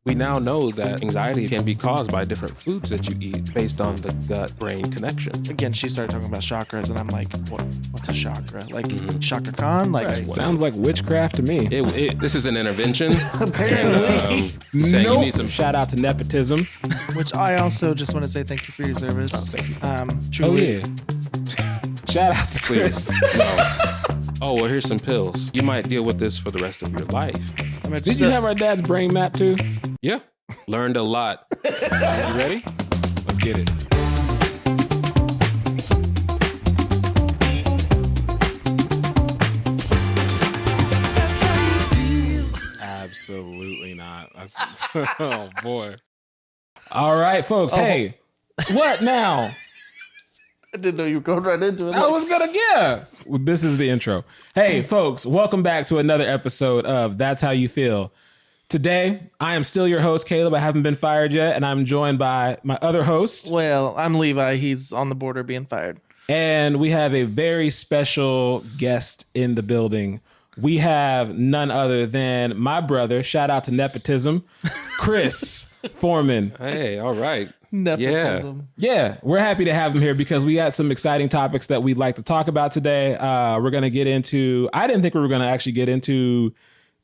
We now know that anxiety can be caused by different foods that you eat based on the gut-brain connection. Again, she started talking about chakras, and I'm like, what's a chakra? Like Shaka Khan? Like, right. Sounds like witchcraft to me. This is an intervention. Apparently. And, saying you need some shout out to nepotism. Which I also just want to say thank you for your service. Truly. Oh, yeah. Shout out to Chris. Oh, well, here's some pills. You might deal with this for the rest of your life. Did you have our dad's brain map too? Yeah. Learned a lot. You ready? Let's get it. Absolutely not. Oh, boy. All right, folks. Hey, what now? I didn't know you were going right into it. I was gonna, yeah. Well, this is the intro. Hey, folks, welcome back to another episode of That's How You Feel. Today, I am still your host, Caleb. I haven't been fired yet, and I'm joined by my other host. Well, I'm Levi. He's on the border of being fired. And we have a very special guest in the building. We have none other than my brother, shout out to nepotism, Chris Foreman. Hey, all right. Nepotism. Yeah, we're happy to have him here because we got some exciting topics that we'd like to talk about today. We're going to get into, I didn't think we were going to actually get into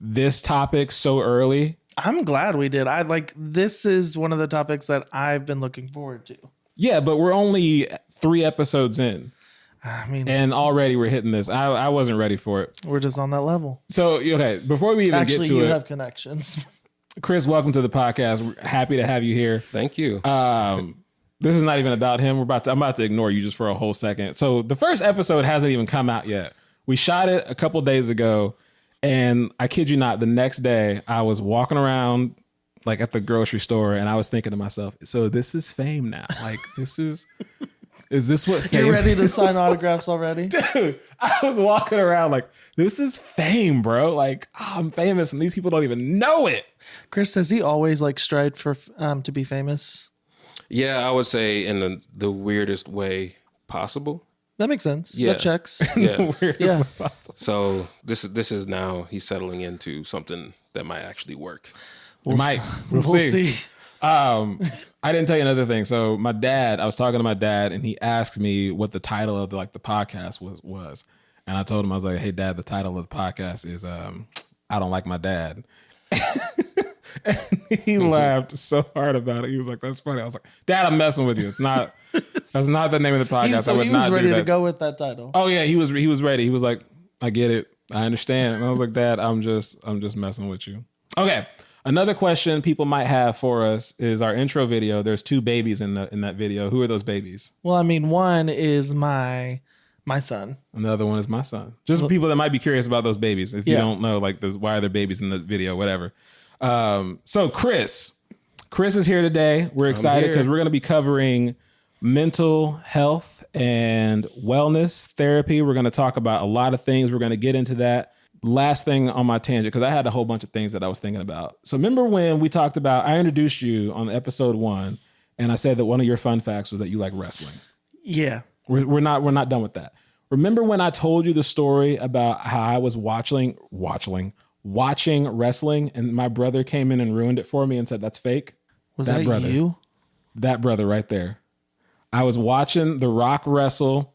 this topic so early. I'm glad we did. This is one of the topics that I've been looking forward to. Yeah, but we're only 3 episodes in. I mean, and already we're hitting this. I wasn't ready for it. We're just on that level. So, okay, before we even get to it. Actually, you have connections. Chris, welcome to the podcast. We're happy to have you here. Thank you. This is not even about him. I'm about to ignore you just for a whole second. So the first episode hasn't even come out yet. We shot it a couple days ago, and I kid you not, the next day I was walking around like at the grocery store, and I was thinking to myself, so this is fame now. Like, is this what fame You're ready to feels sign like? autographs already? Dude, I was walking around like, this is fame, bro. Like, I'm famous and these people don't even know it. Chris, has he always strived for to be famous? Yeah, I would say in the weirdest way possible. That makes sense. Yeah. That checks. Yeah. Yeah. So this is now he's settling into something that might actually work. We'll see. I didn't tell you another thing. So I was talking to my dad, and he asked me what the title of the podcast was. And I told him, I was like, hey, Dad, the title of the podcast is I Don't Like My Dad. And he laughed so hard about it. He was like, that's funny. I was like, Dad, I'm messing with you. That's not the name of the podcast. He was ready to go with that title. Oh yeah, he was ready. He was like, I get it. I understand. And I was like, Dad, I'm just messing with you. Okay. Another question people might have for us is our intro video. There's 2 babies in that video. Who are those babies? Well, I mean, one is my son. And the other one is my son. Just people that might be curious about those babies. If you don't know, why are there babies in the video, whatever. So Chris is here today. We're excited because we're going to be covering mental health and wellness therapy. We're going to talk about a lot of things. We're going to get into that. Last thing on my tangent, because I had a whole bunch of things that I was thinking about. So remember when we talked about, I introduced you on episode 1, and I said that one of your fun facts was that you like wrestling. Yeah. We're not done with that. Remember when I told you the story about how I was watching wrestling, and my brother came in and ruined it for me and said that's fake? Was that brother, you? That brother right there. I was watching The Rock wrestle,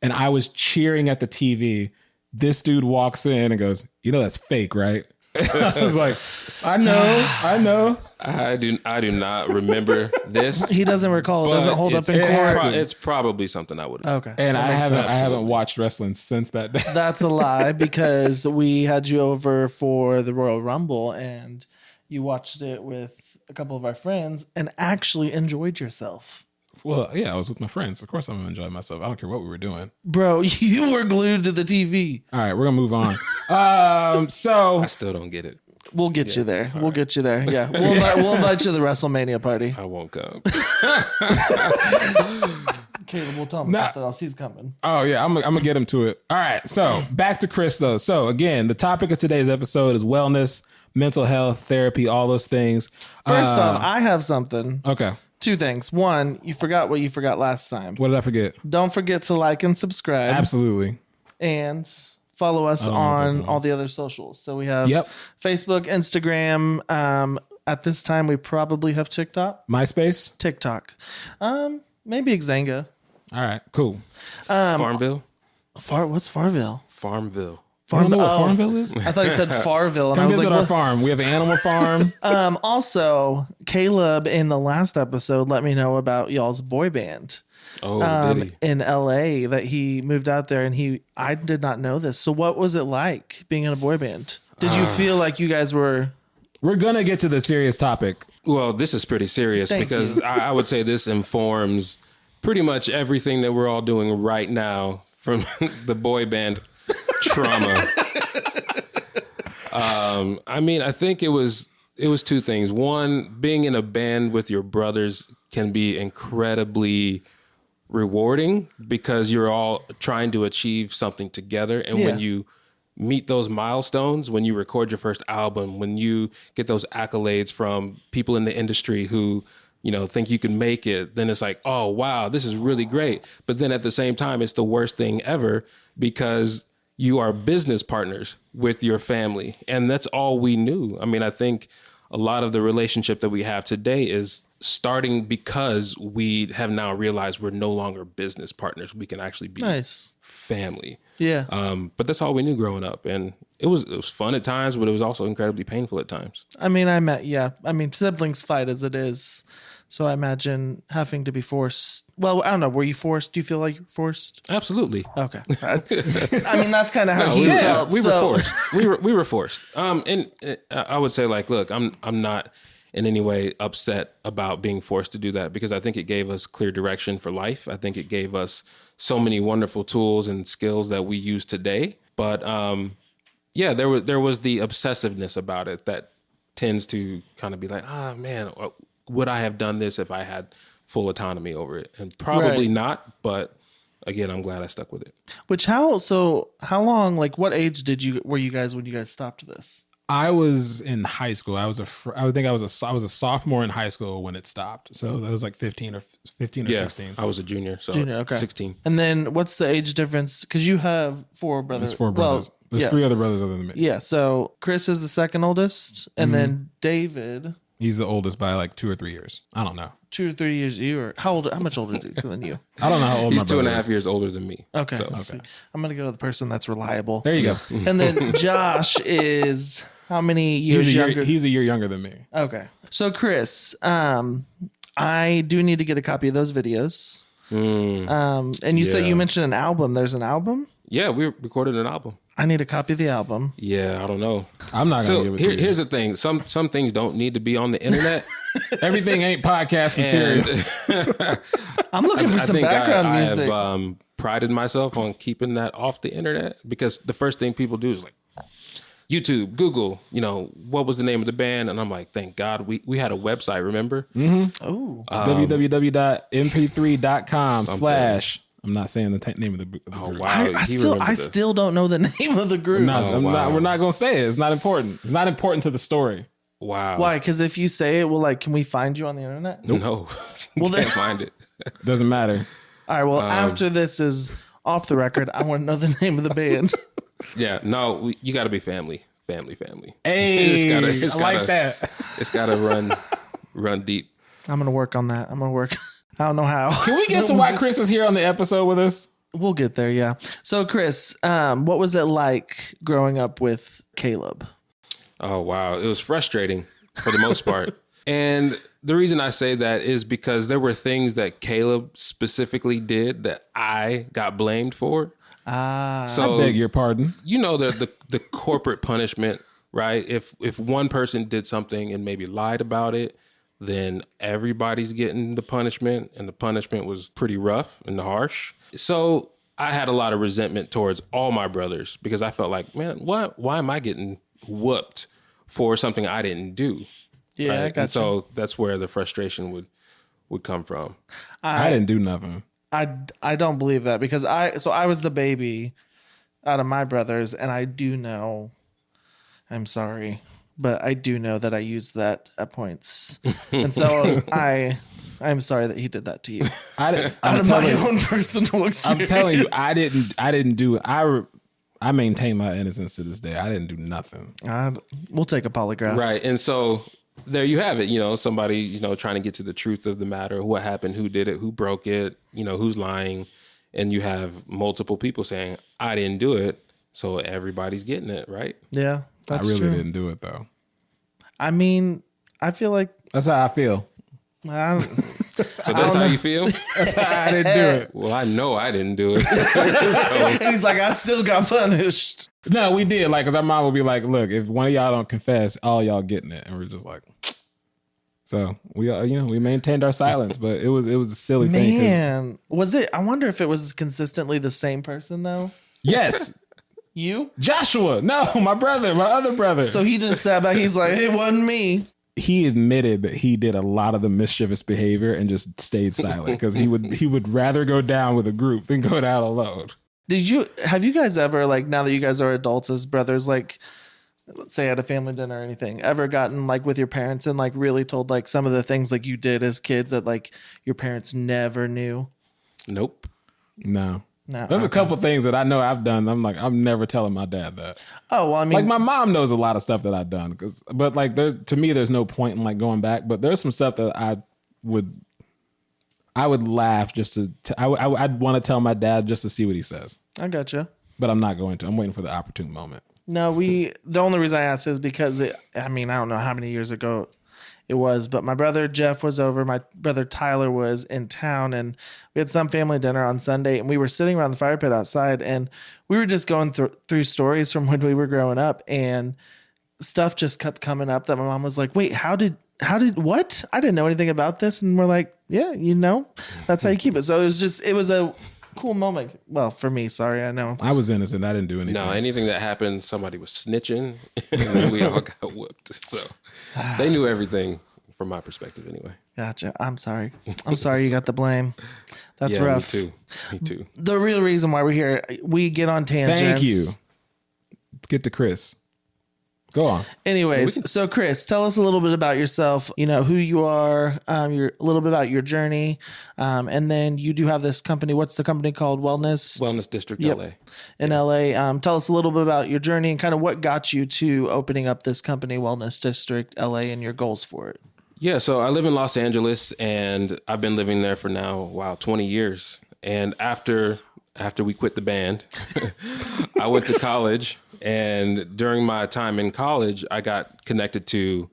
and I was cheering at the TV. This dude walks in and goes, you know that's fake, right? I was like, I know. I do not remember this. He doesn't recall. It doesn't hold up in court. It's probably something I would. Okay. And I haven't watched wrestling since that day. That's a lie, because we had you over for the Royal Rumble and you watched it with a couple of our friends and actually enjoyed yourself. Well, yeah, I was with my friends. Of course I'm going to enjoy myself. I don't care what we were doing. Bro, you were glued to the TV. All right, we're going to move on. So I still don't get it. We'll get you there. We'll get you there. Yeah. We'll invite you to the WrestleMania party. I won't come. Caleb, we'll tell him something else. He's coming. Oh, yeah, I'm going to get him to it. All right, so back to Chris, though. So, again, the topic of today's episode is wellness, mental health, therapy, all those things. First off, I have something. Okay. 2 things. 1, you forgot what you forgot last time. What did I forget? Don't forget to like and subscribe. Absolutely. And follow us on all the other socials. So we have Facebook, Instagram. at this time we probably have TikTok. MySpace? TikTok. Maybe Xanga. All right, cool. Farmville? What's Farmville? Farmville. You don't know what Farmville is? I thought he said Farville. And Come I was visit like, our farm. We have an animal farm. Also, Caleb in the last episode let me know about y'all's boy band. Oh, did he? In LA, that he moved out there, and I did not know this. So what was it like being in a boy band? Did you feel like you guys were... We're going to get to the serious topic. Well, this is pretty serious because I would say this informs pretty much everything that we're all doing right now from the boy band trauma. I mean, I think it was two things. One, being in a band with your brothers can be incredibly rewarding because you're all trying to achieve something together. And when you meet those milestones, when you record your first album, when you get those accolades from people in the industry who, you know, think you can make it, then it's like, oh, wow, this is really great. But then at the same time, it's the worst thing ever because you are business partners with your family. And that's all we knew. I mean, I think a lot of the relationship that we have today is starting because we have now realized we're no longer business partners. We can actually be family. Yeah. But that's all we knew growing up. And it was fun at times, but it was also incredibly painful at times. I mean, siblings fight as it is. So I imagine having to be forced. Well, I don't know. Were you forced? Do you feel like you're forced? Absolutely. Okay. I mean, that's kind of how he felt. We were forced. We were forced. And I would say, like, look, I'm not in any way upset about being forced to do that because I think it gave us clear direction for life. I think it gave us so many wonderful tools and skills that we use today. But there was the obsessiveness about it that tends to kind of be like, man, would I have done this if I had full autonomy over it? And probably not. But again, I'm glad I stuck with it. How long? Like, what age were you guys when you guys stopped this? I was in high school. I was a sophomore in high school when it stopped. So that was like 15 or 16. I was a junior, so 16. And then what's the age difference? Because you have 4 brothers. There's 4 brothers. There's 3 other brothers other than me. Yeah. So Chris is the second oldest, and then David. He's the oldest by like 2 or 3 years. I don't know. 2 or 3 years. How much older is he than you? I don't know how old he's my brother is. 2.5 years older than me. Okay. I'm gonna go to the person that's reliable. There you go. And then Josh is how many years younger? He's a year younger than me. Okay. So Chris, I do need to get a copy of those videos. And you said you mentioned an album. There's an album? Yeah, we recorded an album. I need a copy of the album. Yeah, I don't know. I'm not going to give it to you. Here's the thing. Some things don't need to be on the internet. Everything ain't podcast material. I'm looking for some background music. I have prided myself on keeping that off the internet because the first thing people do is like YouTube, Google, what was the name of the band? And I'm like, thank God we had a website, remember? Mm-hmm. Oh. www.mp3.com/ I'm not saying the name of the group. Oh, wow. I still don't know the name of the group. We're not going to say it. It's not important. It's not important to the story. Wow. Why? Because if you say it, can we find you on the internet? Nope. No. Can't find it. Doesn't matter. All right. Well, after this is off the record, I want to know the name of the band. Yeah. No, you got to be family. Family. Hey, I like that. It's got to run deep. I'm going to work on that. I don't know how. Can we get to why Chris is here on the episode with us? We'll get there, yeah. So, Chris, what was it like growing up with Caleb? Oh, wow. It was frustrating for the most part. And the reason I say that is because there were things that Caleb specifically did that I got blamed for. So, I beg your pardon. The corporate punishment, right? If one person did something and maybe lied about it, then everybody's getting the punishment, and the punishment was pretty rough and harsh. So I had a lot of resentment towards all my brothers because I felt like, man, why am I getting whooped for something I didn't do? Yeah, right? I got and so that's where the frustration would come from. I didn't do nothing. I don't believe that because I was the baby out of my brothers, and I do know, I'm sorry, but I do know that I used that at points. And so I'm sorry that he did that to you. Out of my own personal experience. I'm telling you, I didn't do it. I maintain my innocence to this day. I didn't do nothing. We'll take a polygraph. Right. And so there you have it. Somebody, trying to get to the truth of the matter, what happened, who did it, who broke it, who's lying. And you have multiple people saying, I didn't do it. So everybody's getting it, right? Yeah, that's I really true. didn't do it, though. I mean, I feel like... That's how I feel. So that's how you feel? That's how I didn't do it. Well, I know I didn't do it. And he's like, I still got punished. No, we did. Like, because our mom would be like, look, if one of y'all don't confess, all y'all getting it. And we're just like... So we maintained our silence, but it was a silly thing. Man, was it? I wonder if it was consistently the same person though. Yes, you, Joshua. No, my other brother. So he just sat back. He's like, it wasn't me. He admitted that he did a lot of the mischievous behavior and just stayed silent because he would rather go down with a group than go down alone. Have you guys ever, like, now that you guys are adults as brothers, like, let's say at a family dinner or anything, ever gotten like with your parents and like really told like some of the things like you did as kids that like your parents never knew? Nope. No. Okay. There's a couple things that I know I've done. I'm like, I'm never telling my dad that. Oh, well, I mean, like my mom knows a lot of stuff that I've done but like to me, there's no point in like going back, but there's some stuff that I would laugh just I'd want to tell my dad just to see what he says. I gotcha. But I'm not going to. I'm waiting for the opportune moment. No, the only reason I asked is because I don't know how many years ago it was, but my brother Jeff was over. My brother Tyler was in town, and we had some family dinner on Sunday, and we were sitting around the fire pit outside, and we were just going through stories from when we were growing up, and stuff just kept coming up that my mom was like, wait, how did what? I didn't know anything about this. And we're like, yeah, that's how you keep it. So it was a cool moment. Well, for me, sorry, I know. I was innocent. I didn't do anything. No, anything that happened, somebody was snitching, and then we all got whooped. So they knew everything from my perspective anyway. Gotcha. I'm sorry. You got the blame. That's rough. Me too. The real reason why we're here, we get on tangents. Thank you. Let's get to Chris. Go on. Anyways, so Chris, tell us a little bit about yourself, who you are, a little bit about your journey. And then you do have this company. What's the company called? Wellness District LA. In LA. Tell us a little bit about your journey and kind of what got you to opening up this company, Wellness District LA, and your goals for it. Yeah, so I live in Los Angeles, and I've been living there for now, 20 years. And after we quit the band, I went to college. And during my time in college, I got connected to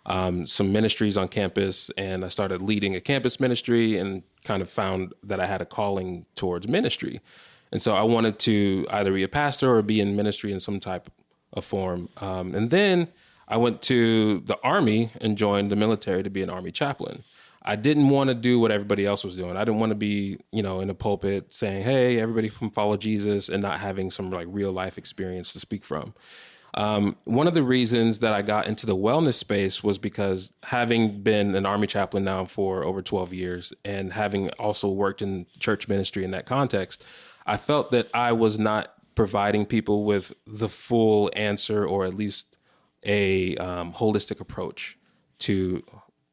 some ministries on campus, and I started leading a campus ministry and kind of found that I had a calling towards ministry. And so I wanted to either be a pastor or be in ministry in some type of form. And then I went to the Army and joined the military to be an Army chaplain. I didn't want to do what everybody else was doing. I didn't want to be, in a pulpit saying, hey, everybody come follow Jesus, and not having some like real life experience to speak from. One of the reasons that I got into the wellness space was because having been an Army chaplain now for over 12 years and having also worked in church ministry in that context, I felt that I was not providing people with the full answer, or at least a holistic approach to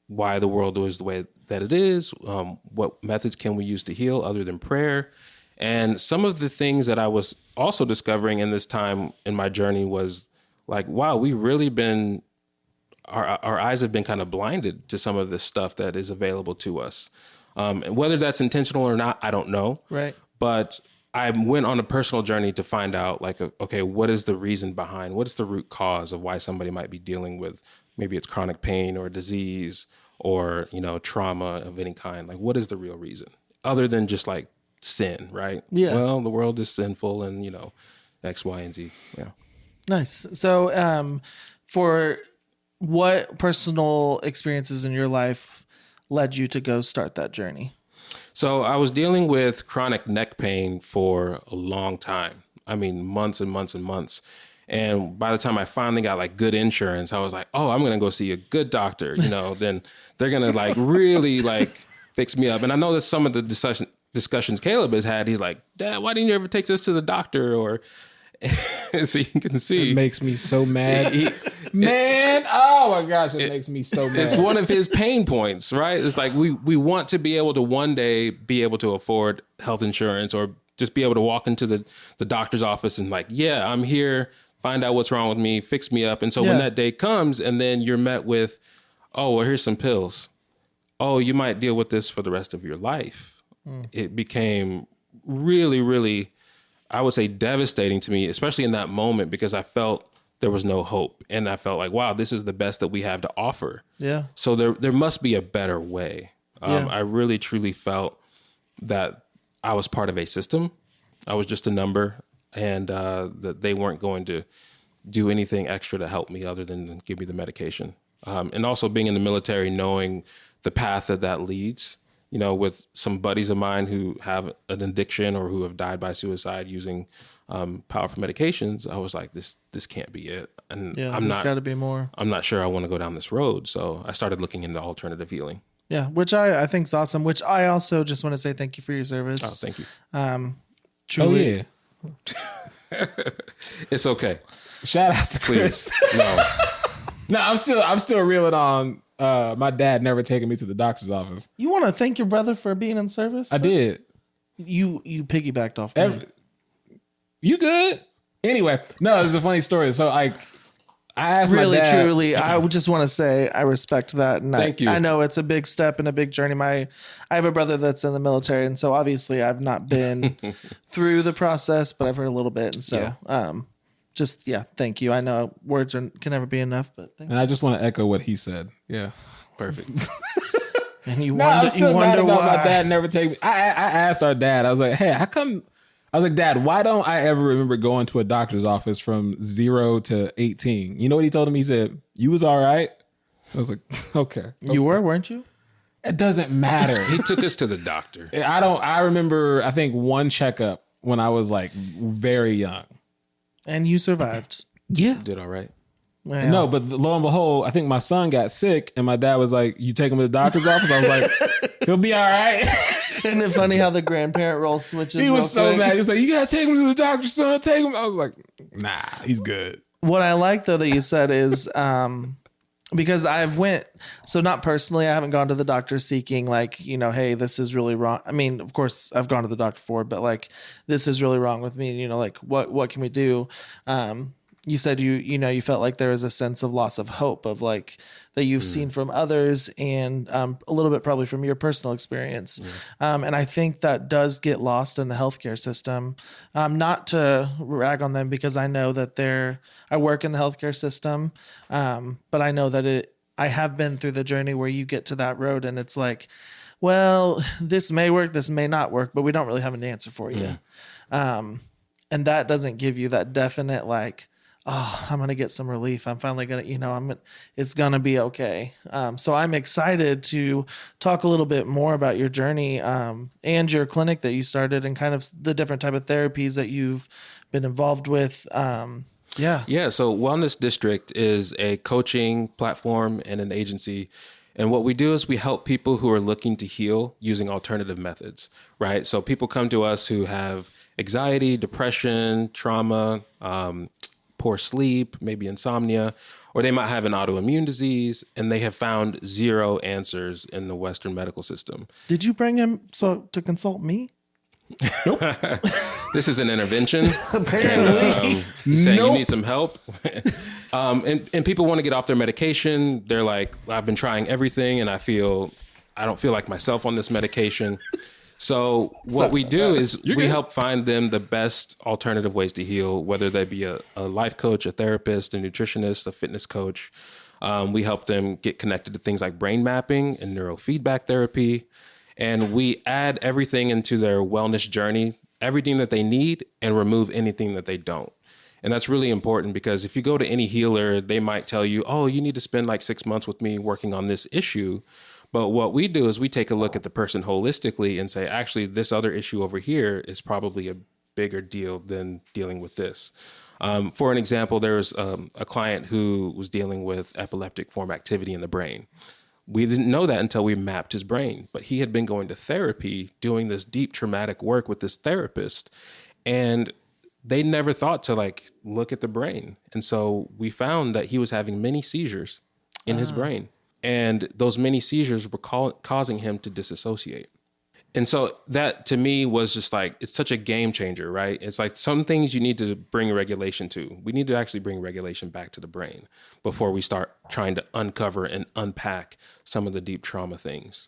why the world is the way that it is, what methods can we use to heal other than prayer. And some of the things that I was also discovering in this time in my journey was like, wow, we've really been, our eyes have been kind of blinded to some of this stuff that is available to us. And whether that's intentional or not, I don't know. Right. But I went on a personal journey to find out, like, okay, what is the reason behind, what is the root cause of why somebody might be dealing with, maybe it's chronic pain or disease or, trauma of any kind. Like, what is the real reason other than just like sin, right? Yeah. Well, the world is sinful and, X, Y, and Z. Yeah. Nice. So, for what personal experiences in your life led you to go start that journey? So I was dealing with chronic neck pain for a long time. I mean, months and months and months. And by the time I finally got like good insurance, I was like, oh, I'm going to go see a good doctor, then they're going to like really like fix me up. And I know that some of the discussions Caleb has had, he's like, Dad, why didn't you ever take this to the doctor? Or so you can see. It makes me so mad. Oh my gosh, it makes me so mad. It's one of his pain points, right? It's like we want to be able to one day be able to afford health insurance, or just be able to walk into the doctor's office and like, yeah, I'm here, find out what's wrong with me, fix me up. And so when that day comes and then you're met with, oh, well, here's some pills. Oh, you might deal with this for the rest of your life. It became really, really, I would say, devastating to me, especially in that moment, because I felt there was no hope. And I felt like, wow, this is the best that we have to offer. Yeah. So there must be a better way. Yeah. I really, truly felt that I was part of a system. I was just a number, and that they weren't going to do anything extra to help me other than give me the medication. And also being in the military, knowing the path that leads, you know, with some buddies of mine who have an addiction or who have died by suicide using powerful medications, I was like, this can't be it. And there's got to be more. I'm not sure I want to go down this road. So I started looking into alternative healing. Yeah, which I think is awesome, which I also just want to say thank you for your service. Oh, thank you. Truly. Oh, yeah. It's okay. Shout out to Chris. No. No, I'm still reeling on my dad never taking me to the doctor's office. You want to thank your brother for being in service? I did. You piggybacked off me. You good? Anyway, no, this is a funny story. So I asked really, my dad. truly, I would just want to say I respect that. And Thank you. I know it's a big step and a big journey. I have a brother that's in the military, and so obviously I've not been through the process, but I've heard a little bit. And so, thank you. I know words can never be enough, but thank you. And I just want to echo what he said. Yeah. Perfect. And you No, I'm still mad about why my dad never take me. I asked our dad, I was like, hey, how come? I was like, Dad, why don't I ever remember going to a doctor's office from 0 to 18? You know what he told him? He said, you was all right. I was like, okay. You were, weren't you? It doesn't matter. He took us to the doctor. I remember, I think one checkup when I was like very young. And you survived. Yeah. Did all right. Well, No, but lo and behold, I think my son got sick and my dad was like, you take him to the doctor's office? I was like, he'll be all right. Isn't it funny how the grandparent role switches? He was so quick? mad. He was like, you got to take him to the doctor, son. Take him. I was like, nah, he's good. What I like though that you said is because so not personally, I haven't gone to the doctor seeking like, you know, hey, this is really wrong. I mean, of course I've gone to the doctor for it, but like, this is really wrong with me. You know, like what can we do? You said you felt like there was a sense of loss of hope of like that you've seen from others and a little bit probably from your personal experience. And I think that does get lost in the healthcare system. Not to rag on them because I know that I work in the healthcare system. But I know that I have been through the journey where you get to that road and it's like, well, this may work, this may not work, but we don't really have an answer for you. And that doesn't give you that definite like, oh, I'm going to get some relief. I'm finally going to, it's going to be okay. So I'm excited to talk a little bit more about your journey and your clinic that you started and kind of the different type of therapies that you've been involved with. Yeah. So Wellness District is a coaching platform and an agency. And what we do is we help people who are looking to heal using alternative methods, right? So people come to us who have anxiety, depression, trauma, poor sleep, maybe insomnia, or they might have an autoimmune disease, and they have found zero answers in the Western medical system. Did you bring him to consult me? Nope. This is an intervention. Apparently. You say you need some help. And people want to get off their medication. They're like, I've been trying everything, and I don't feel like myself on this medication. So what we do is we help find them the best alternative ways to heal, whether they be a life coach, a therapist, a nutritionist, a fitness coach. We help them get connected to things like brain mapping and neurofeedback therapy. And we add everything into their wellness journey, everything that they need, and remove anything that they don't. And that's really important because if you go to any healer, they might tell you, oh, you need to spend like 6 months with me working on this issue. But what we do is we take a look at the person holistically and say, actually, this other issue over here is probably a bigger deal than dealing with this. For an example, there was a client who was dealing with epileptic form activity in the brain. We didn't know that until we mapped his brain, but he had been going to therapy, doing this deep traumatic work with this therapist, and they never thought to like look at the brain. And so we found that he was having many seizures in his brain. And those many seizures were causing him to disassociate. And so that to me was just like, it's such a game changer, right? It's like some things you need to bring regulation to. We need to actually bring regulation back to the brain before we start trying to uncover and unpack some of the deep trauma things.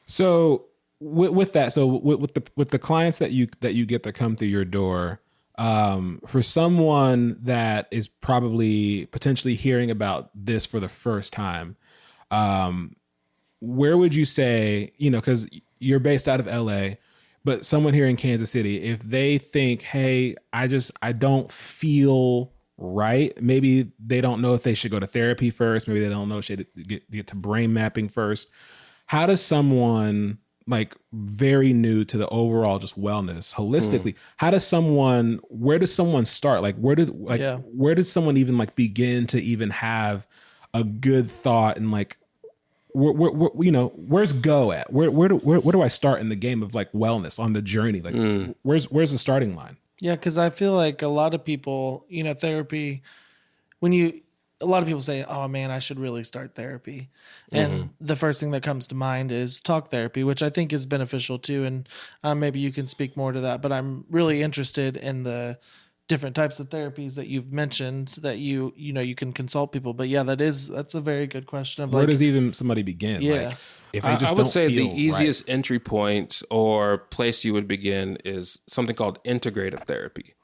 So with that, so with the clients that you get that come through your door, for someone that is probably potentially hearing about this for the first time, where would you say, because you're based out of LA, but someone here in Kansas City, if they think, hey, I don't feel right. Maybe they don't know if they should go to therapy first. Maybe they don't know if they should get to brain mapping first. How does someone like very new to the overall just wellness holistically, where does someone start? Like where did someone even like begin to even have a good thought and like, where's go at? Where do I start in the game of like wellness on the journey? Like where's the starting line? Yeah, because I feel like a lot of people, therapy, a lot of people say, oh man, I should really start therapy. And the first thing that comes to mind is talk therapy, which I think is beneficial too. And maybe you can speak more to that, but I'm really interested in the different types of therapies that you've mentioned that you can consult people. But yeah, that's a very good question of where does even somebody begin? Yeah. Like, if they just I would say the feel easiest right. entry point or place you would begin is something called integrative therapy.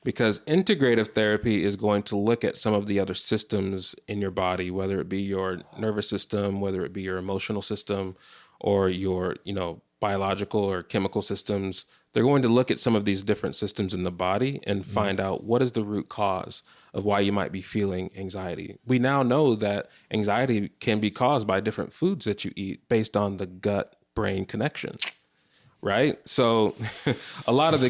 Because integrative therapy is going to look at some of the other systems in your body, whether it be your nervous system, whether it be your emotional system, or your, biological or chemical systems. They're going to look at some of these different systems in the body and find out what is the root cause of why you might be feeling anxiety. We now know that anxiety can be caused by different foods that you eat based on the gut-brain connection. Right. So a lot of the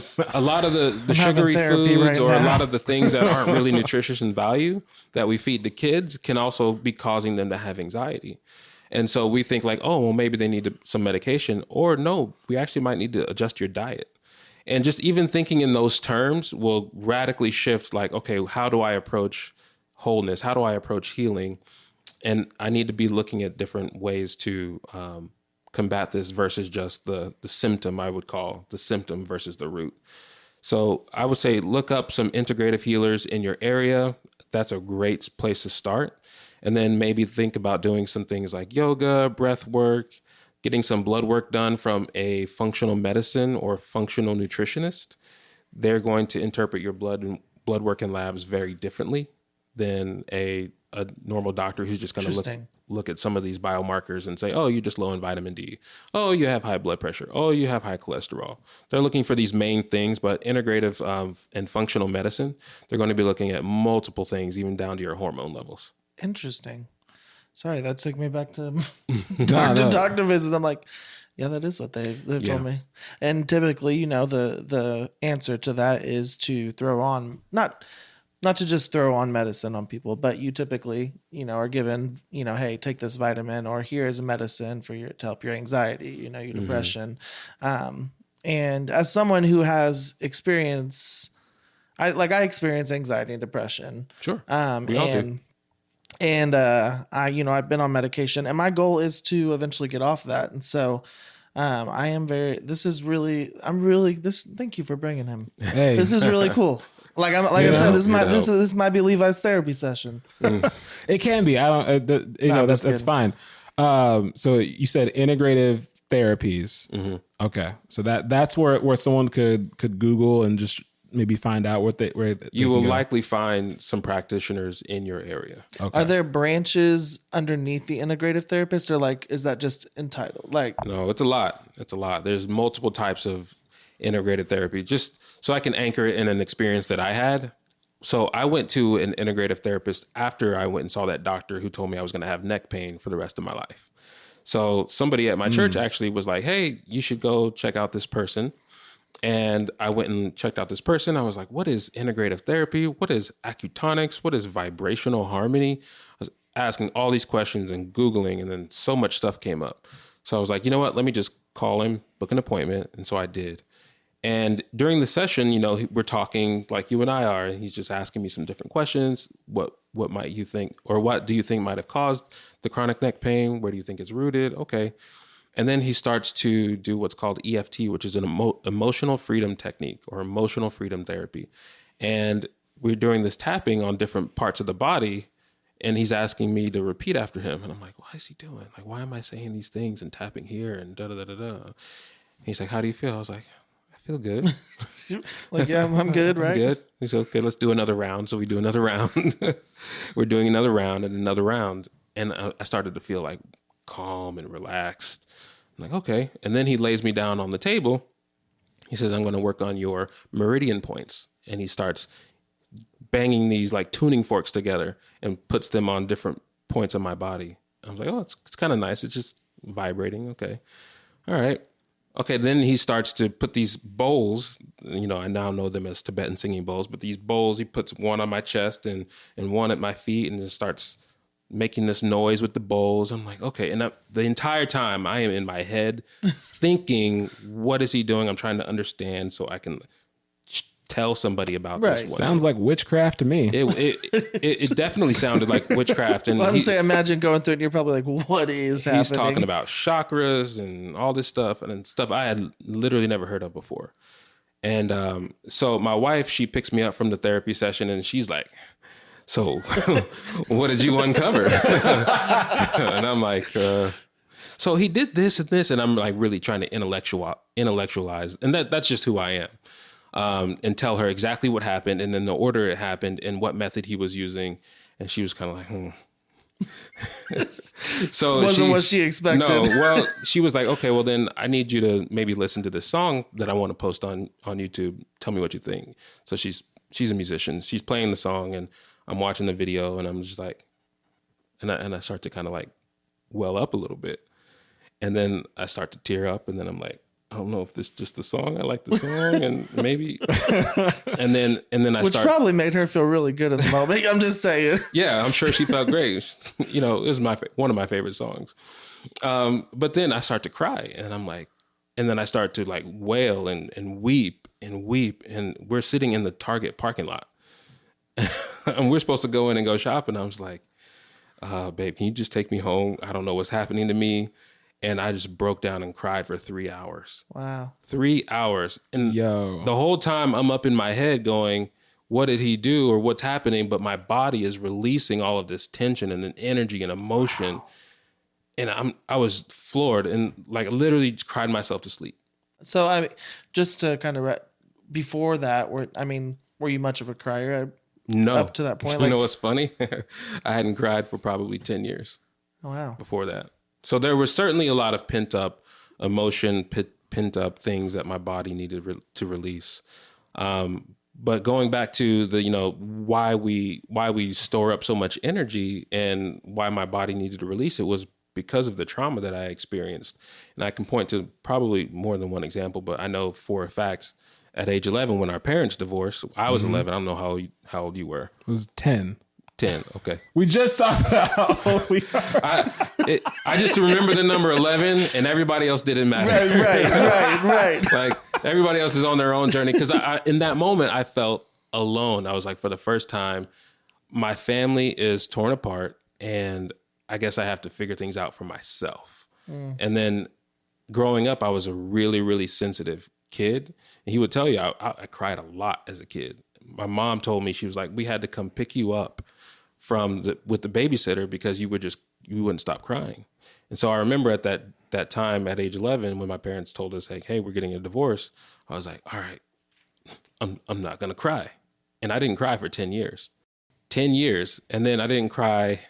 sugary foods a lot of the things that aren't really nutritious in value that we feed the kids can also be causing them to have anxiety. And so we think like, oh, well, maybe they need some medication, or no, we actually might need to adjust your diet. And just even thinking in those terms will radically shift like, okay, how do I approach wholeness? How do I approach healing? And I need to be looking at different ways to combat this versus just the symptom. I would call the symptom versus the root. So I would say look up some integrative healers in your area. That's a great place to start. And then maybe think about doing some things like yoga, breath work, getting some blood work done from a functional medicine or functional nutritionist. They're going to interpret your blood work in labs very differently than a normal doctor who's just going to look at some of these biomarkers and say, oh, you're just low in vitamin D. Oh, you have high blood pressure. Oh, you have high cholesterol. They're looking for these main things, but integrative and functional medicine, they're going to be looking at multiple things, even down to your hormone levels. Interesting. Sorry, that took me back to doctor visits. I'm like, yeah, that is what they've told me. And typically, the answer to that is to throw on, not to just throw on medicine on people, but you typically, are given, hey, take this vitamin, or here's a medicine to help your anxiety, your depression. And as someone who has experience, I experience anxiety and depression. Sure. We all do. And I've been on medication, and my goal is to eventually get off that. And so thank you for bringing him. Hey. This is really cool. I said, this might be Levi's therapy session. It can be. That's fine. So you said integrative therapies. Mm-hmm. Okay. So that's where someone could Google and just maybe find out where you will likely find some practitioners in your area. Okay. Are there branches underneath the integrative therapist, or is that just entitled? No, it's a lot. There's multiple types of integrative therapy, just so I can anchor it in an experience that I had. So I went to an integrative therapist after I went and saw that doctor who told me I was going to have neck pain for the rest of my life. So somebody at my church actually was like, hey, you should go check out this person. And I went and checked out this person. I was like, what is integrative therapy? What is acutonics? What is vibrational harmony? I was asking all these questions and Googling, and then so much stuff came up. So I was like, you know what? Let me just call him, book an appointment. And so I did. And during the session, we're talking like you and I are, and he's just asking me some different questions. What might you think, or what do you think might have caused the chronic neck pain? Where do you think it's rooted? Okay. And then he starts to do what's called EFT, which is an emotional freedom technique or emotional freedom therapy. And we're doing this tapping on different parts of the body. And he's asking me to repeat after him. And I'm like, what is he doing? Like, why am I saying these things and tapping here and da-da-da-da-da? He's like, how do you feel? I was like, I feel good. Like, yeah, I'm good, right? I'm good. He's okay, let's do another round. So we do another round. We're doing another round and another round. And I started to feel like calm and relaxed. I'm like, okay. And then he lays me down on the table. He says, I'm going to work on your meridian points. And he starts banging these like tuning forks together and puts them on different points of my body. I was like, oh, it's kind of nice. It's just vibrating. Okay. All right. Okay, then he starts to put these bowls, you know, I now know them as Tibetan singing bowls, but these bowls, he puts one on my chest and one at my feet and just starts making this noise with the bowls. I'm like, okay. And the entire time I am in my head thinking, what is he doing? I'm trying to understand so I can tell somebody about this. Sounds like witchcraft to me. It definitely sounded like witchcraft. And well, imagine going through it and you're probably like, what is happening? He's talking about chakras and all this stuff and stuff I had literally never heard of before. And so my wife, she picks me up from the therapy session and she's like, so what did you uncover? And I'm like, so he did this and this. And I'm like really trying to intellectualize. And that's just who I am. And tell her exactly what happened and then the order it happened and what method he was using. And she was kind of like, So wasn't what she expected. No, well, she was like, okay, well then I need you to maybe listen to this song that I want to post on YouTube. Tell me what you think. So she's a musician. She's playing the song and I'm watching the video and I'm just like, and I start to kind of like well up a little bit. And then I start to tear up and then I'm like, I don't know if this is just the song. I like the song and maybe. and then Which probably made her feel really good in the moment. I'm just saying. Yeah, I'm sure she felt great. You know, it was one of my favorite songs. But then I start to cry and I'm like, and then I start to like wail and weep. And we're sitting in the Target parking lot and we're supposed to go in and go shopping. I was like, babe, can you just take me home? I don't know what's happening to me. And I just broke down and cried for 3 hours. Wow. 3 hours. And the whole time I'm up in my head going, what did he do or what's happening? But my body is releasing all of this tension and energy and emotion. Wow. And I was floored and like literally cried myself to sleep. So I just to kind of before that, were you much of a crier? No. Up to that point? You know what's funny? I hadn't cried for probably 10 years. Oh, wow. Before that. So there was certainly a lot of pent up emotion, pent up things that my body needed to release. But going back to the, you know, why we store up so much energy and why my body needed to release it was because of the trauma that I experienced. And I can point to probably more than one example, but I know for a fact at age 11, when our parents divorced, I was 11. I don't know how old you were. It was 10. 10. Okay. We just talked about how old we are. I just remember the number 11 and everybody else didn't matter. Right. Like everybody else is on their own journey. Cause in that moment I felt alone. I was like, for the first time, my family is torn apart and I guess I have to figure things out for myself. And then growing up, I was a really, really sensitive kid. And he would tell you, I cried a lot as a kid. My mom told me, she was like, we had to come pick you up with the babysitter because you wouldn't stop crying. And so I remember at that time at age 11, when my parents told us like, hey, we're getting a divorce, I was like, all right, I'm not going to cry. And I didn't cry for 10 years. 10 years. And then I didn't cry.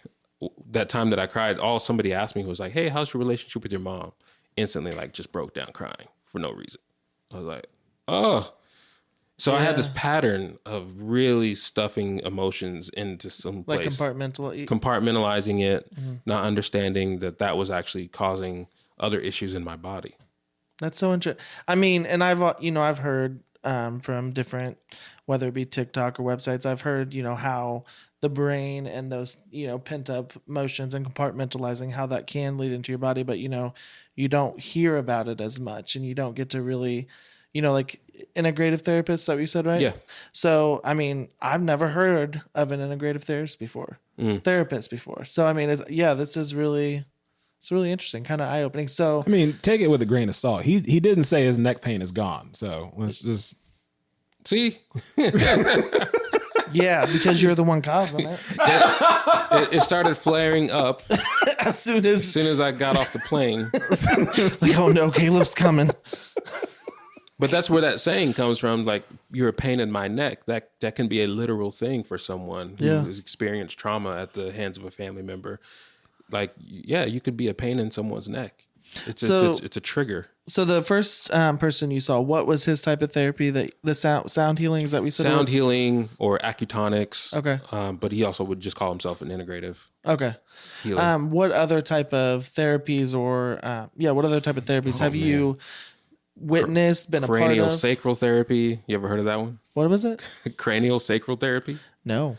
That time that I cried, all somebody asked me was like, hey, how's your relationship with your mom? Instantly like just broke down crying for no reason. I was like, oh. So I had this pattern of really stuffing emotions into some place. Like compartmentalizing it, not understanding that was actually causing other issues in my body. That's so interesting. I mean, and I've heard from different, whether it be TikTok or websites, I've heard, how the brain and those, pent up emotions and compartmentalizing, how that can lead into your body, but, you don't hear about it as much and you don't get to really, like integrative therapist, that what you said, right? Yeah. So, I mean, I've never heard of an integrative therapist before. So, I mean, this is really, It's really interesting, kind of eye opening. So I mean, take it with a grain of salt. He didn't say his neck pain is gone. So let's just see. Yeah, because you're the one causing it. It started flaring up as soon as I got off the plane. It's like, oh no, Caleb's coming. But that's where that saying comes from. Like, you're a pain in my neck. That can be a literal thing for someone who has experienced trauma at the hands of a family member. Like, yeah, you could be a pain in someone's neck. It's a trigger. So the first person you saw, what was his type of therapy? The sound healings that we said? Sound healing or acutonics. Okay. But he also would just call himself an integrative. Okay. Healer. What other type of therapies what other type of therapies have you witnessed, been a part of? Cranial sacral therapy. You ever heard of that one? What was it? Cranial sacral therapy? No.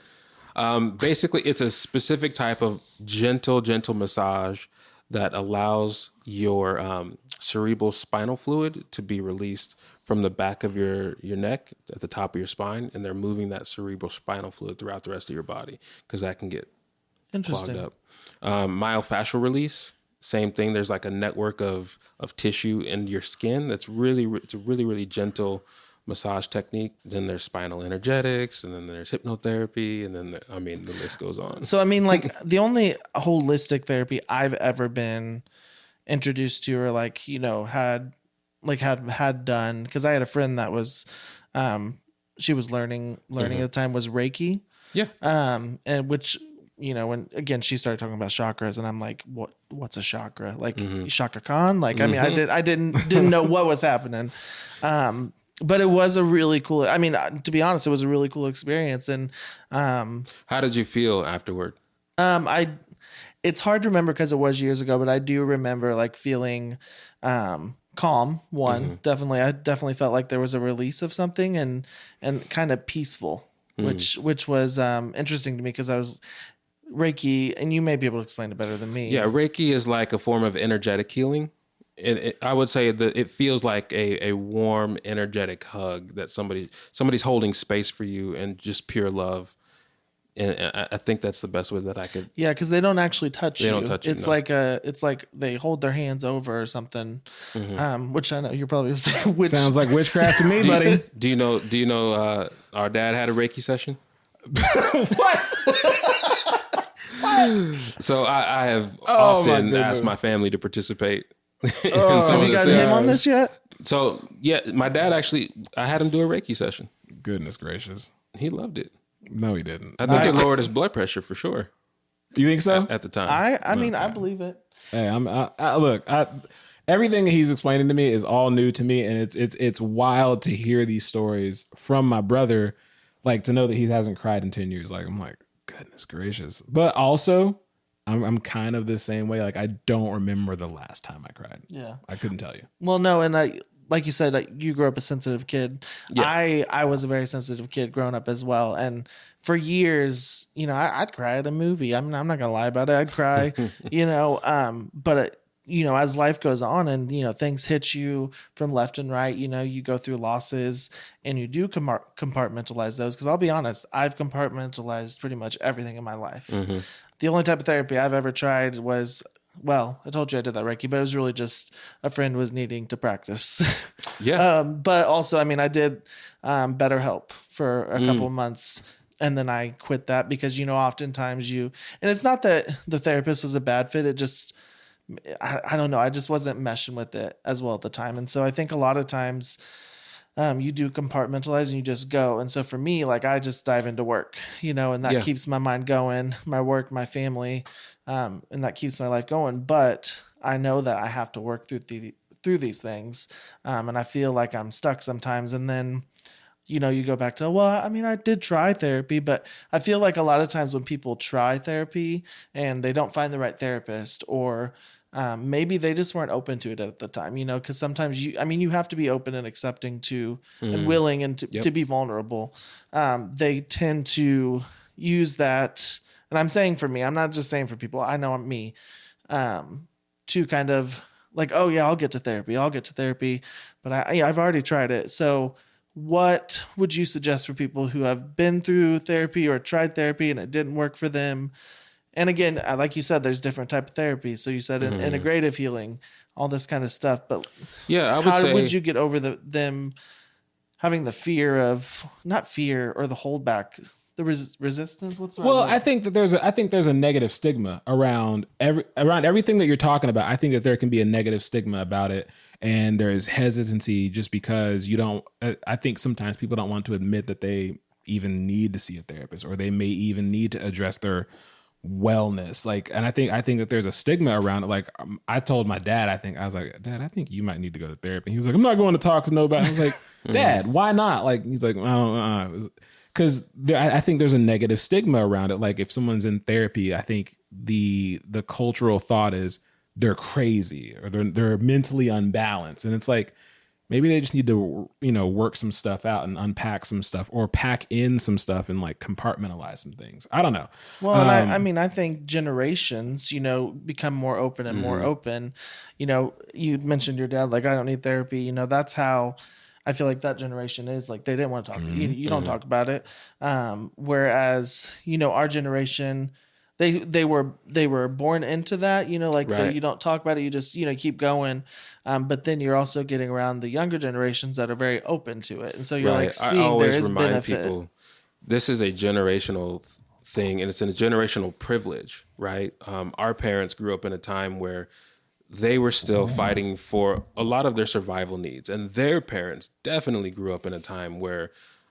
Basically, it's a specific type of gentle massage that allows your cerebral spinal fluid to be released from the back of your neck at the top of your spine, and they're moving that cerebral spinal fluid throughout the rest of your body because that can get clogged up. Myofascial release, same thing. There's like a network of tissue in your skin it's a really gentle massage technique. Then there's spinal energetics, and then there's hypnotherapy, and then the list goes on. So I mean, like the only holistic therapy I've ever been introduced to, or like, you know, had done, because I had a friend that was she was learning at the time, was Reiki. Yeah. And which, you know, when again she started talking about chakras, and I'm like, what's a chakra? Like Shaka Khan? Like, I mean, I didn't know what was happening. But it was a really cool, I mean, to be honest, it was a really cool experience. And how did you feel afterward? It's hard to remember because it was years ago, but I do remember like feeling calm. Definitely, I definitely felt like there was a release of something and kind of peaceful, which was interesting to me because I was Reiki, and you may be able to explain it better than me. Yeah, Reiki is like a form of energetic healing. I would say that it feels like a warm, energetic hug that somebody's holding space for you and just pure love. And I think that's the best way that I could. Yeah, because they don't actually touch you. They don't touch you. It's like they hold their hands over or something. Which I know you're probably saying. Sounds like witchcraft to me, buddy. Do you know? Our dad had a Reiki session. What? So I have often asked my family to participate. Have you got him on this yet? So yeah, my dad actually, I had him do a Reiki session. Goodness gracious. He loved it. No, he didn't. I think it lowered his blood pressure for sure. You think so? At the time. I mean, I believe it. Hey, look, everything he's explaining to me is all new to me, and it's wild to hear these stories from my brother, like to know that he hasn't cried in 10 years. Like, I'm like, goodness gracious. But also, I'm kind of the same way. Like, I don't remember the last time I cried. Yeah. I couldn't tell you. Well, no, and like you said, like you grew up a sensitive kid. Yeah. I was a very sensitive kid growing up as well. And for years, you know, I'd cry at a movie. I'm not gonna lie about it. I'd cry, you know, but you know, as life goes on and, you know, things hit you from left and right, you know, you go through losses and you do compartmentalize those. Cause I'll be honest, I've compartmentalized pretty much everything in my life. The only type of therapy I've ever tried was, well, I told you I did that Reiki, but it was really just a friend was needing to practice. Yeah. But also, I mean, I did BetterHelp for a couple of months, and then I quit that because, you know, oftentimes and it's not that the therapist was a bad fit. It just, I don't know. I just wasn't meshing with it as well at the time. And so I think a lot of times you do compartmentalize and you just go. And so for me, like, I just dive into work, you know, and that keeps my mind going, my work, my family, and that keeps my life going. But I know that I have to work through these things. And I feel like I'm stuck sometimes. And then, you know, you go back to, well, I mean, I did try therapy, but I feel like a lot of times when people try therapy and they don't find the right therapist, or maybe they just weren't open to it at the time, you know, because sometimes you have to be open and accepting to and willing and to be vulnerable. They tend to use that. And I'm saying for me, I'm not just saying for people, I know I'm me, to kind of like, oh yeah, I'll get to therapy, but I've already tried it. So what would you suggest for people who have been through therapy or tried therapy and it didn't work for them? And again, like you said, there's different type of therapies. So you said integrative healing, all this kind of stuff. But yeah, how would you get over them having the fear of, not fear or the holdback, the resistance? What's the right word? I think that there's a negative stigma around everything that you're talking about. I think that there can be a negative stigma about it, and there is hesitancy just because you don't. I think sometimes people don't want to admit that they even need to see a therapist, or they may even need to address their wellness. And I think that there's a stigma around it. Like, I told my dad, I was like, Dad, I think you might need to go to therapy. He was like, I'm not going to talk to nobody. I was like, Dad, why not? Like, he's like, I don't know. Because I think there's a negative stigma around it. Like, if someone's in therapy, I think the cultural thought is they're crazy or they're mentally unbalanced. And it's like, maybe they just need to, work some stuff out and unpack some stuff, or pack in some stuff and like compartmentalize some things. I don't know. Well, and I think generations, become more open and more open. You mentioned your dad, like, I don't need therapy. That's how I feel like that generation is. Like, they didn't want to talk. You don't talk about it. Whereas, our generation, they were born into that, so you don't talk about it. You just, keep going. But then you're also getting around the younger generations that are very open to it. And so you're like seeing there is benefit. People, this is a generational thing, and it's a generational privilege, right? Our parents grew up in a time where they were still fighting for a lot of their survival needs. And their parents definitely grew up in a time where,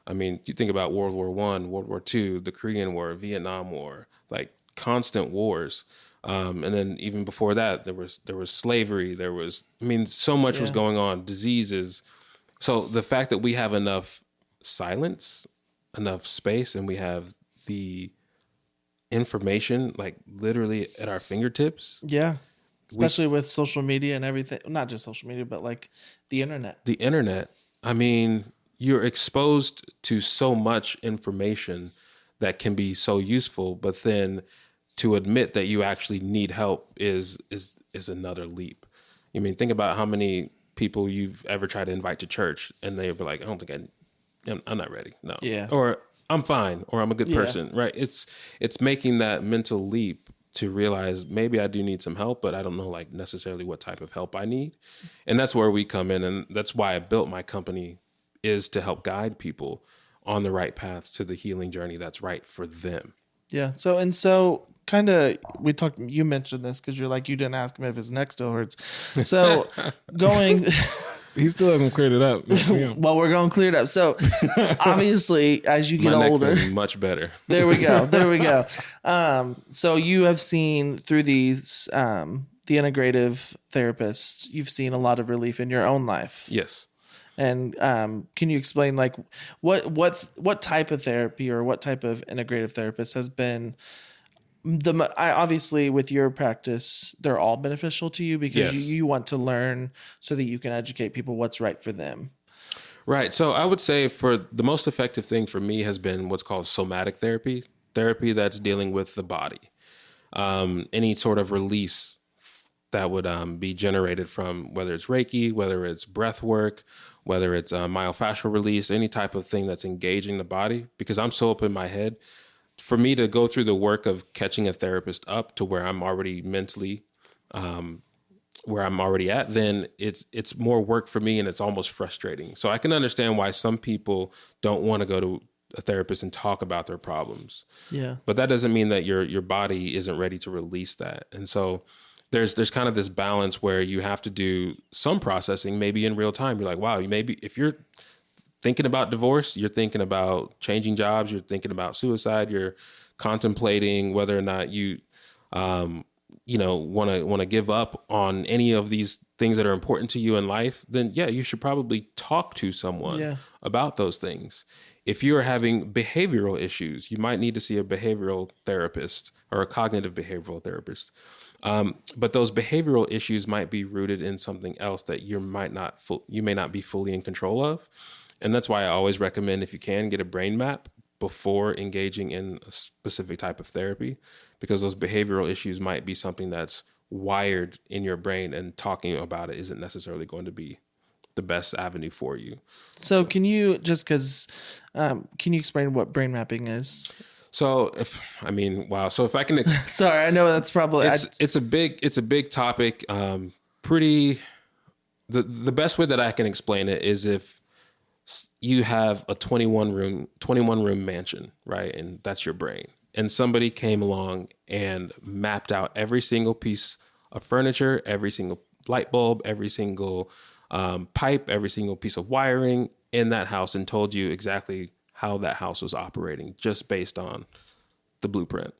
you think about World War I, World War II, the Korean War, Vietnam War, like constant wars. And then even before that, there was slavery. There was, so much was going on, diseases. So the fact that we have enough silence, enough space, and we have the information, like, literally at our fingertips. Yeah. Especially with social media and everything. Not just social media, but like the internet. The internet. You're exposed to so much information that can be so useful, but then to admit that you actually need help is another leap. Think about how many people you've ever tried to invite to church, and they'll be like, I don't think I'm not ready. No. Yeah. Or I'm fine, or I'm a good person, right? It's making that mental leap to realize maybe I do need some help, but I don't know like necessarily what type of help I need. And that's where we come in. And that's why I built my company, is to help guide people on the right paths to the healing journey that's right for them. Yeah. So kind of, you mentioned this because you're like, you didn't ask him if his neck still hurts. So going... He still hasn't cleared it up. Well, we're going to clear it up. So obviously, as you get older, much better. There we go. So you have seen through these, the integrative therapists, you've seen a lot of relief in your own life. Yes. And can you explain like what type of therapy or what type of integrative therapist has been obviously with your practice, they're all beneficial to you because you want to learn so that you can educate people what's right for them. Right. So I would say for the most effective thing for me has been what's called somatic therapy that's dealing with the body. Any sort of release that would be generated from whether it's Reiki, whether it's breath work, whether it's myofascial release, any type of thing that's engaging the body, because I'm so up in my head. For me to go through the work of catching a therapist up to where I'm already mentally, where I'm already at, then it's more work for me, and it's almost frustrating. So I can understand why some people don't want to go to a therapist and talk about their problems. Yeah. But that doesn't mean that your body isn't ready to release that. And so there's kind of this balance where you have to do some processing, maybe in real time. You're like, wow, maybe if you're thinking about divorce, you're thinking about changing jobs, you're thinking about suicide, you're contemplating whether or not you, want to give up on any of these things that are important to you in life, then you should probably talk to someone about those things. If you're having behavioral issues, you might need to see a behavioral therapist or a cognitive behavioral therapist. But those behavioral issues might be rooted in something else that you may not be fully in control of. And that's why I always recommend, if you can, get a brain map before engaging in a specific type of therapy, because those behavioral issues might be something that's wired in your brain, and talking about it isn't necessarily going to be the best avenue for you. So can you, can you explain what brain mapping is? So So if I can, Sorry, I know that's probably it's a big topic. The best way that I can explain it is if you have a 21 room mansion, right? And that's your brain. And somebody came along and mapped out every single piece of furniture, every single light bulb, every single pipe, every single piece of wiring in that house and told you exactly how that house was operating just based on the blueprint.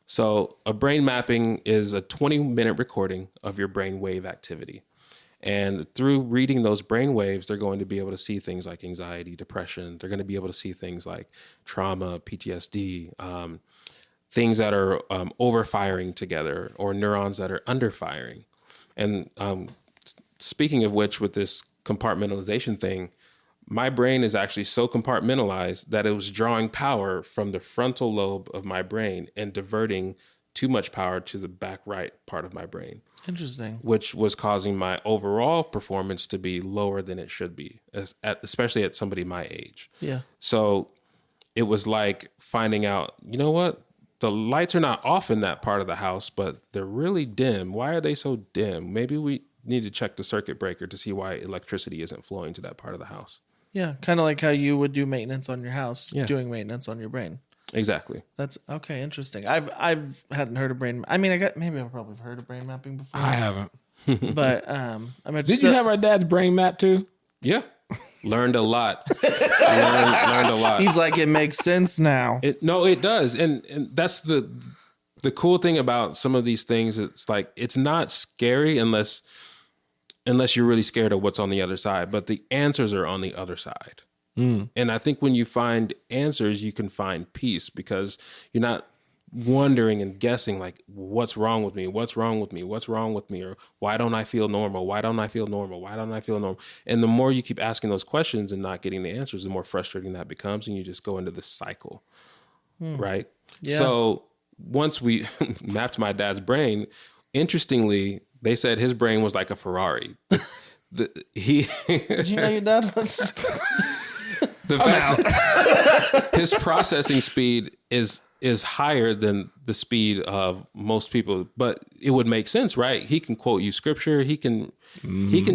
So a brain mapping is a 20-minute recording of your brain wave activity. And through reading those brain waves, they're going to be able to see things like anxiety, depression. They're going to be able to see things like trauma, PTSD, things that are overfiring together or neurons that are underfiring. And speaking of which, with this compartmentalization thing, my brain is actually so compartmentalized that it was drawing power from the frontal lobe of my brain and diverting too much power to the back right part of my brain. Interesting. Which was causing my overall performance to be lower than it should be, especially at somebody my age. Yeah. So it was like finding out, you know what? The lights are not off in that part of the house, but they're really dim. Why are they so dim? Maybe we need to check the circuit breaker to see why electricity isn't flowing to that part of the house. Yeah. Kind of like how you would do maintenance on your house, doing maintenance on your brain. Exactly. That's okay. Interesting. I've hadn't heard of brain. I mean, maybe I've probably heard of brain mapping before. I haven't. But I mean, did you have our dad's brain map too? Yeah. Learned a lot. learned a lot. He's like, it makes sense now. It does. And that's the cool thing about some of these things. It's like, it's not scary unless you're really scared of what's on the other side, but the answers are on the other side. And I think when you find answers, you can find peace because you're not wondering and guessing like, what's wrong with me? What's wrong with me? What's wrong with me? Or why don't I feel normal? Why don't I feel normal? Why don't I feel normal? And the more you keep asking those questions and not getting the answers, the more frustrating that becomes. And you just go into this cycle. Right. Yeah. So once we mapped my dad's brain, interestingly, they said his brain was like a Ferrari. Did you know your dad was? The fact his processing speed is higher than the speed of most people, but it would make sense, right? He can quote you scripture. He can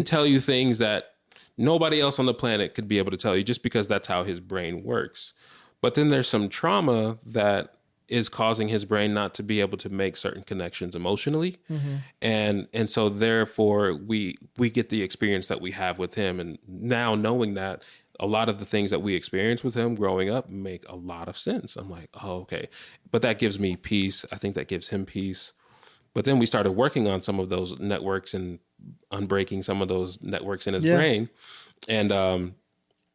tell you things that nobody else on the planet could be able to tell you just because that's how his brain works. But then there's some trauma that is causing his brain not to be able to make certain connections emotionally. And so therefore we get the experience that we have with him. And now knowing that, a lot of the things that we experienced with him growing up make a lot of sense. I'm like, oh, okay. But that gives me peace. I think that gives him peace. But then we started working on some of those networks and unbreaking some of those networks in his brain. And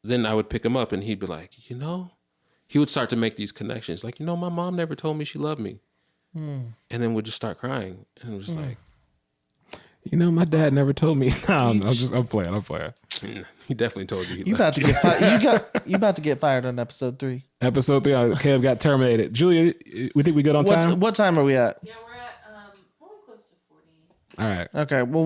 then I would pick him up and he'd be like, he would start to make these connections. Like, my mom never told me she loved me. And then we'd just start crying. And it was just like, my dad never told me. I'm playing. He definitely told you. You about to get fired. You about to get fired on episode 3. Episode 3, Caleb got terminated. Julia, we think we good on time? What time are we at? Yeah, we're at probably close to 40. All right. Okay. Well,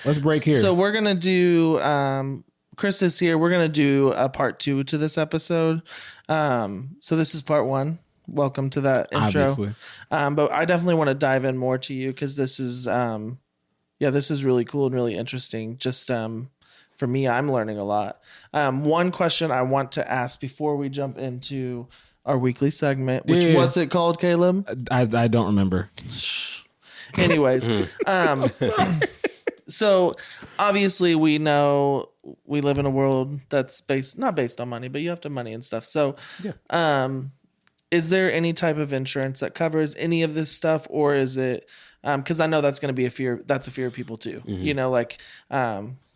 let's break here. So we're gonna do. Chris is here. We're gonna do a part 2 to this episode. So this is part 1. Welcome to that intro. Obviously. But I definitely want to dive in more to you because this is this is really cool and really interesting. Just for me, I'm learning a lot. One question I want to ask before we jump into our weekly segment, which what's it called, Caleb? I don't remember. Anyways, so obviously we know we live in a world that's not based on money, but you have to have money and stuff. So, is there any type of insurance that covers any of this stuff, or is it? Because I know that's going to be a fear. That's a fear of people too.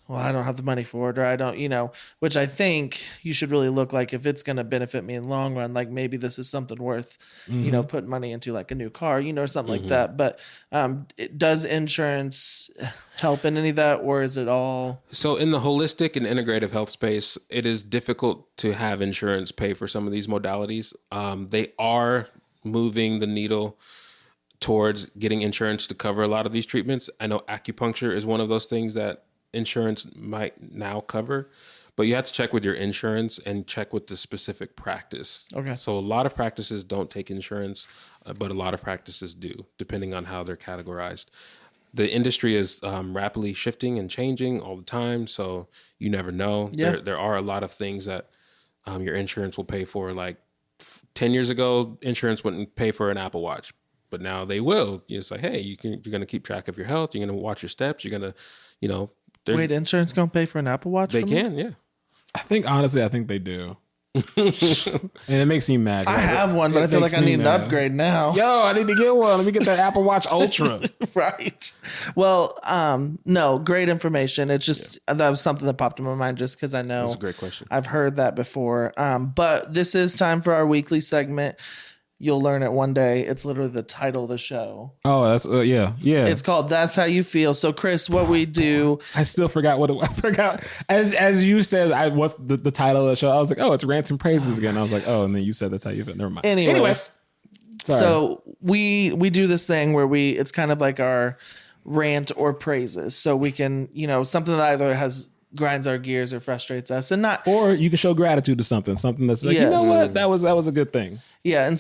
Well, I don't have the money for it, or I don't, which I think you should really look like if it's going to benefit me in the long run, like maybe this is something worth, putting money into like a new car, or something like that. But does insurance help in any of that, or is it all? So in the holistic and integrative health space, it is difficult to have insurance pay for some of these modalities. They are moving the needle towards getting insurance to cover a lot of these treatments. I know acupuncture is one of those things that insurance might now cover, but you have to check with your insurance and check with the specific practice. Okay. So a lot of practices don't take insurance, but a lot of practices do, depending on how they're categorized. The industry is rapidly shifting and changing all the time, so you never know. Yeah. There are a lot of things that your insurance will pay for. Like 10 years ago, insurance wouldn't pay for an Apple Watch, but now they will. It's like, hey, you're going to keep track of your health. You're going to watch your steps. You're going to, Wait, insurance gonna pay for an Apple Watch? They for me? can, yeah. Honestly, I think they do. And it makes me mad. I have one, but I feel like I need an upgrade now. Yo, I need to get one. Let me get that Apple Watch Ultra. Right. Well, no, great information. It's just that was something that popped in my mind just because I know That's a great question. I've heard that before. But this is time for our weekly segment. You'll learn it one day. It's literally the title of the show. Oh, that's yeah. It's called That's How You Feel. So, Chris, what we do. I still forgot I forgot. As you said, what's the title of the show? I was like, oh, it's Rants and Praises again. I was like, oh, and then you said that's how you feel. Never mind. Anyways. Sorry. So we do this thing where it's kind of like our rant or praises. So we can, something that either grinds our gears or frustrates us and not. Or you can show gratitude to something that's like, you know what? That was a good thing. Yeah.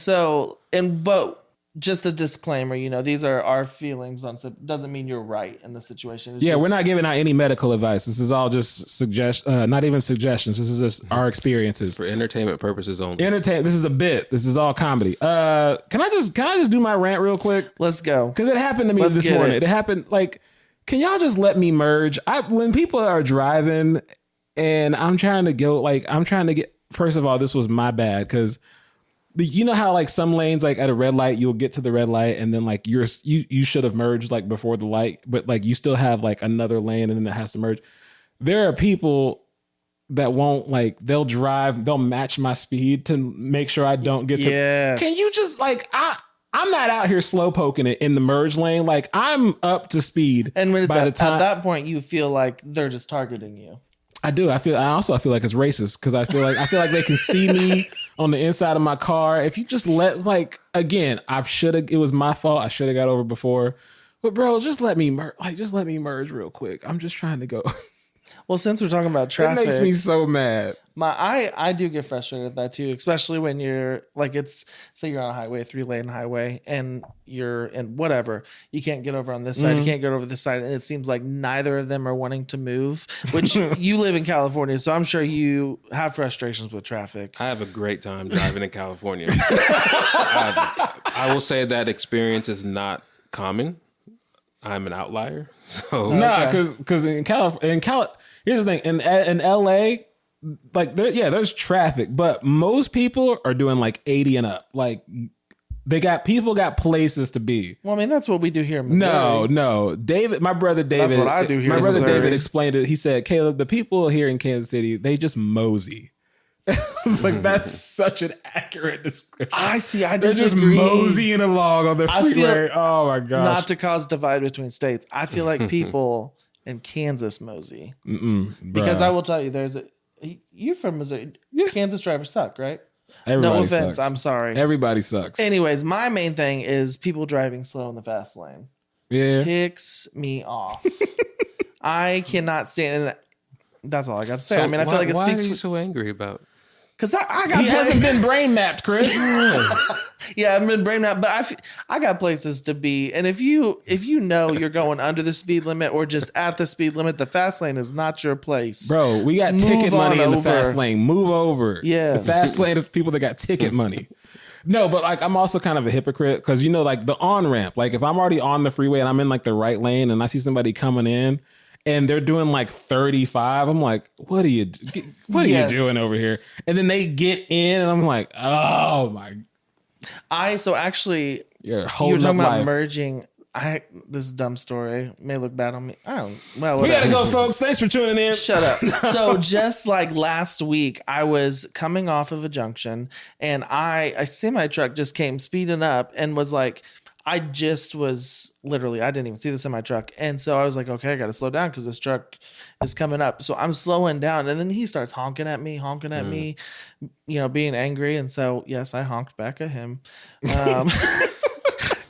But just a disclaimer, these are our feelings on stuff. Doesn't mean you're right in the situation. It's we're not giving out any medical advice. This is all just not even suggestions. This is just our experiences For entertainment purposes only. This is a bit. This is all comedy. Can I just do my rant real quick? Let's go. Because it happened to me this morning. It happened can y'all just let me merge? When people are driving and I'm trying to get, first of all, this was my bad because you know how some lanes at a red light you'll get to the red light and then you should have merged before the light, but you still have another lane and then it has to merge. There are people that won't they'll match my speed to make sure I don't get to. Yes. Can you just I'm not out here slow poking it in the merge lane. I'm up to speed. And when it's by the time, at that point, you feel like they're just targeting you. I do. I also feel like it's racist because I feel like they can see me on the inside of my car. If you just again, it was my fault. I should have got over before. But bro, just let me merge real quick. I'm just trying to go. Well, since we're talking about traffic, it makes me so mad. I do get frustrated at that too, especially when you're say you're on a highway, 3-lane highway, and you're in whatever. You can't get over on this side, you can't get over this side, and it seems like neither of them are wanting to move. Which you live in California, so I'm sure you have frustrations with traffic. I have a great time driving in California. I will say that experience is not common. I'm an outlier. So because in California, here's the thing, in LA, there's traffic, but most people are doing 80 and up. People got places to be. Well, I mean, that's what we do here in Missouri. No. David, my brother David. That's what I do here. My brother Missouri. David explained it. He said, Caleb, the people here in Kansas City, they just mosey. It's that's such an accurate description. I see. I They're disagree. just moseying along on their freeway. Oh my gosh. Not to cause divide between states. I feel like people in Kansas mosey. Because I will tell you, you're from Missouri. Kansas drivers suck, right? Everybody no offense. sucks. I'm sorry. Everybody sucks. Anyways, my main thing is people driving slow in the fast lane. Yeah. Ticks me off. I cannot stand it. That's all I got to say. So I mean, I feel like it speaks. Why are you so angry about? Because I got. He hasn't been brain mapped, Chris. Yeah, I haven't been brain mapped, but I got places to be. And if you know you're going under the speed limit or just at the speed limit, the fast lane is not your place. Bro, we got ticket money in the fast lane. Move over. Yes. The fast lane of people that got ticket money. No, but I'm also kind of a hypocrite because the on ramp. If I'm already on the freeway and I'm in the right lane and I see somebody coming in and they're doing 35, I'm like, what are you doing over here? And then they get in and I'm like, oh my. So actually, you were talking about merging. This is a dumb story. May look bad on me. Well, we gotta go, folks. Thanks for tuning in. Shut up. So just last week, I was coming off of a junction, and a semi truck just came speeding up and was I didn't even see the semi truck, and so I was like, okay, I got to slow down because this truck is coming up. So I'm slowing down, and then he starts honking at me, being angry, and so yes, I honked back at him.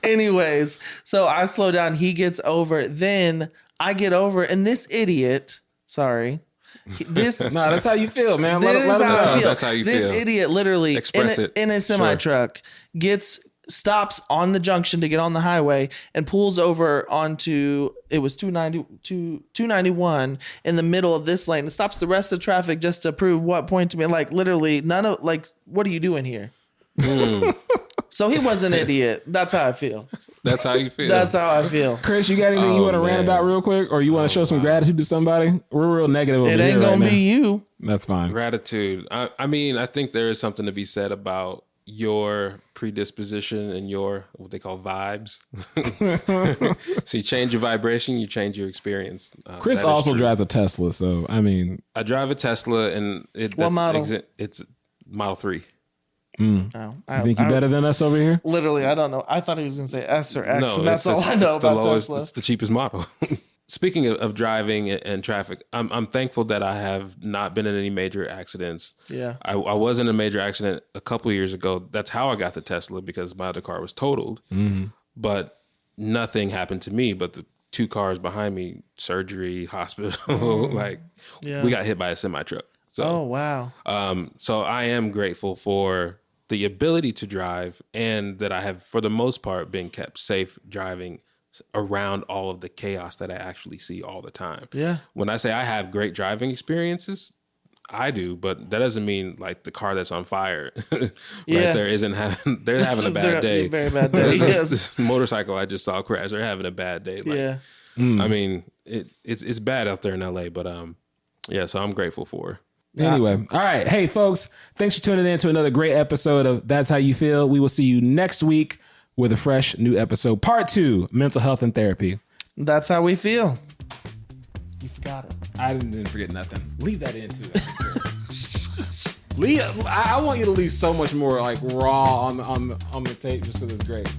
Anyways, so I slow down. He gets over. Then I get over, and this idiot, sorry, This No, that's how you feel, man. This is how I feel. That's how you this feel. idiot literally Express it. in a semi truck stops on the junction to get on the highway and pulls over onto it was 291 in the middle of this lane and stops the rest of the traffic just to prove what point to me. Like literally none of like what are you doing here? So he was an idiot. That's how I feel. That's how you feel. That's how I feel. Chris, you got anything you want to rant man. about real quick, or you want to show some gratitude to somebody? We're real negative over It here ain't right gonna now. be you. That's fine. Gratitude. I mean, I think there is something to be said about your predisposition and your what they call vibes. So you change your vibration, you change your experience. Chris that is also true. drives a Tesla, so I mean, I drive a Tesla, and What model? It's Model 3. No, you think you're better than us over here? Literally, I don't know. I thought he was gonna say S or X, No, and that's all I know it's the about lowest, Tesla. it's the cheapest model. Speaking of driving and traffic, I'm thankful that I have not been in any major accidents. Yeah. I was in a major accident a couple of years ago. That's how I got the Tesla, because my other car was totaled. But nothing happened to me. But the two cars behind me, surgery, hospital, like Yeah. we got hit by a semi truck. So, Oh wow. so I am grateful for the ability to drive, and that I have, for the most part, been kept safe driving around all of the chaos that I actually see all the time. Yeah. When I say I have great driving experiences, I do, but that doesn't mean like the car that's on fire right Yeah. there isn't having, they're having a bad They're day. very bad day. Yes. This motorcycle I just saw crash, they're having a bad day. Like, Yeah. I mean, it's bad out there in LA, but yeah, so I'm grateful for her. Anyway, all right. Hey, folks, thanks for tuning in to another great episode of That's How You Feel. We will see you next week with a fresh new episode, part 2, mental health and therapy. That's how we feel. You forgot it. I didn't forget nothing. Leave that in too. I want you to leave so much more like raw on the tape just because it's great.